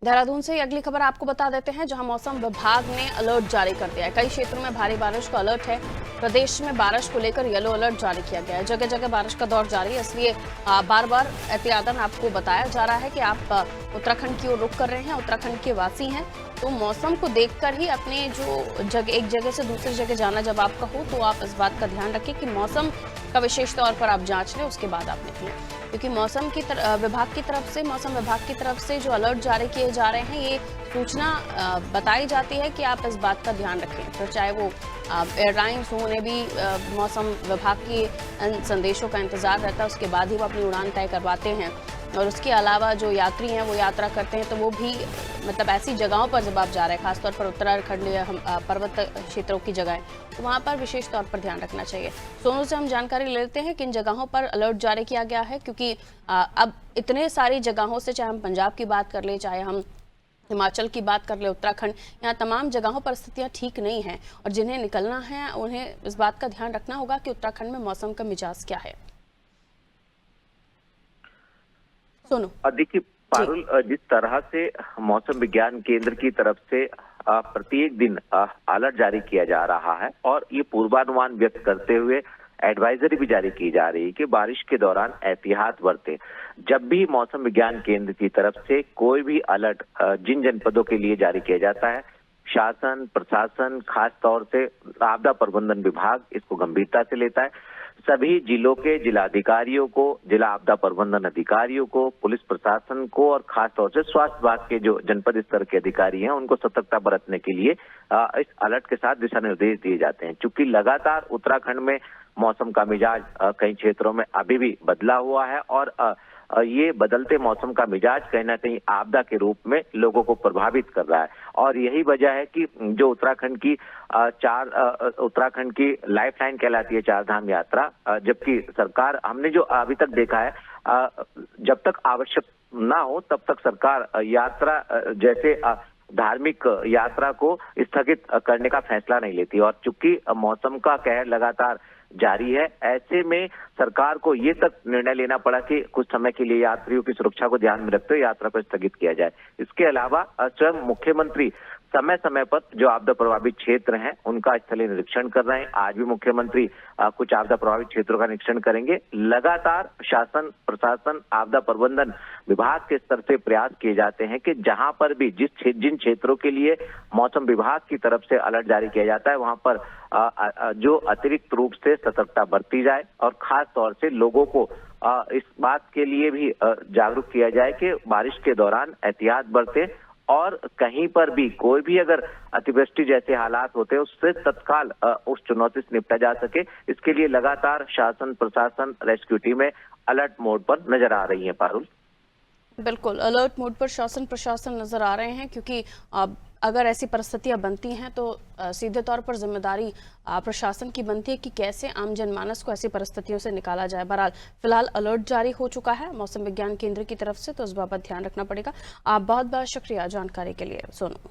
देहरादून से अगली खबर आपको बता देते हैं, जहां मौसम विभाग ने अलर्ट जारी कर दिया है। कई क्षेत्रों में भारी बारिश का अलर्ट है। प्रदेश में बारिश को लेकर येलो अलर्ट जारी किया गया है। जगह जगह बारिश का दौर जारी है, इसलिए बार बार एहतियातन आपको बताया जा रहा है कि आप उत्तराखंड की ओर रुख कर रहे हैं, उत्तराखंड के वासी हैं, तो मौसम को देखकर ही अपने जो एक जगह से दूसरी जगह जाना जब आपका हो, तो आप इस बात का ध्यान रखें कि मौसम का विशेष तौर पर आप जांच लें, उसके बाद आप निकलें। क्योंकि मौसम विभाग की तरफ से जो अलर्ट जारी किए जा रहे हैं, ये सूचना बताई जाती है कि आप इस बात का ध्यान रखें। फिर चाहे वो एयरलाइंस हो, उन्हें भी मौसम विभाग के संदेशों का इंतजार रहता है, उसके बाद ही वो अपनी उड़ान तय करवाते हैं। और उसके अलावा जो यात्री हैं वो यात्रा करते हैं, तो वो भी मतलब ऐसी जगहों पर जब आप जा रहे हैं, खासतौर पर उत्तराखंड या पर्वत क्षेत्रों की जगहें, तो वहाँ पर विशेष तौर पर ध्यान रखना चाहिए। सोनू से हम जानकारी लेते हैं किन जगहों पर अलर्ट जारी किया गया है, क्योंकि अब इतने सारी जगहों से, चाहे हम पंजाब की बात कर ले, चाहे हम हिमाचल की बात कर ले, उत्तराखंड, यहाँ तमाम जगहों पर स्थितियाँ ठीक नहीं हैं, और जिन्हें निकलना है उन्हें इस बात का ध्यान रखना होगा कि उत्तराखंड में मौसम का मिजाज क्या है। देखिए पारुल, जिस तरह से मौसम विज्ञान केंद्र की तरफ से प्रत्येक दिन अलर्ट जारी किया जा रहा है और ये पूर्वानुमान व्यक्त करते हुए एडवाइजरी भी जारी की जा रही है कि बारिश के दौरान एहतियात बरतें। जब भी मौसम विज्ञान केंद्र की तरफ से कोई भी अलर्ट जिन जनपदों के लिए जारी किया जाता है, शासन प्रशासन खास तौर से आपदा प्रबंधन विभाग इसको गंभीरता से लेता है। सभी जिलों के जिलाधिकारियों को, जिला आपदा प्रबंधन अधिकारियों को, पुलिस प्रशासन को और खास तौर से स्वास्थ्य विभाग के जो जनपद स्तर के अधिकारी हैं, उनको सतर्कता बरतने के लिए इस अलर्ट के साथ दिशा निर्देश दिए जाते हैं। चूंकि लगातार उत्तराखंड में मौसम का मिजाज कई क्षेत्रों में अभी भी बदला हुआ है और ये बदलते मौसम का मिजाज कहीं ना कहीं आपदा के रूप में लोगों को प्रभावित कर रहा है और यही वजह है कि जो उत्तराखंड की लाइफलाइन कहलाती है चार धाम यात्रा, जबकि सरकार, हमने जो अभी तक देखा है, जब तक आवश्यक ना हो तब तक सरकार यात्रा जैसे धार्मिक यात्रा को स्थगित करने का फैसला नहीं लेती और चूंकि मौसम का कहर लगातार जारी है, ऐसे में सरकार को ये तक निर्णय लेना पड़ा कि कुछ समय के लिए यात्रियों की सुरक्षा को ध्यान में रखते हुए यात्रा को स्थगित किया जाए। इसके अलावा स्वयं मुख्यमंत्री समय समय पर जो आपदा प्रभावित क्षेत्र हैं उनका स्थलीय निरीक्षण कर रहे हैं। आज भी मुख्यमंत्री कुछ आपदा प्रभावित क्षेत्रों का निरीक्षण करेंगे। लगातार शासन प्रशासन आपदा प्रबंधन विभाग के स्तर से प्रयास किए जाते हैं कि जहां पर भी जिन क्षेत्रों के लिए मौसम विभाग की तरफ से अलर्ट जारी किया जाता है, वहां पर जो अतिरिक्त रूप से सतर्कता बरती जाए और खास तौर से लोगों को इस बात के लिए भी जागरूक किया जाए कि बारिश के दौरान एहतियात बरतें और कहीं पर भी कोई भी अगर अतिवृष्टि जैसे हालात होते हैं उससे तत्काल उस चुनौती से निपटा जा सके। इसके लिए लगातार शासन प्रशासन रेस्क्यू टीमें अलर्ट मोड पर नजर आ रही हैं। पारुल, बिल्कुल अलर्ट मोड पर शासन प्रशासन नजर आ रहे हैं, क्योंकि अगर ऐसी परिस्थितियां बनती हैं तो सीधे तौर पर जिम्मेदारी प्रशासन की बनती है कि कैसे आम जनमानस को ऐसी परिस्थितियों से निकाला जाए। बहरहाल फिलहाल अलर्ट जारी हो चुका है मौसम विज्ञान केंद्र की तरफ से, तो इस बाबत ध्यान रखना पड़ेगा। आप बहुत बहुत शुक्रिया जानकारी के लिए सोनू।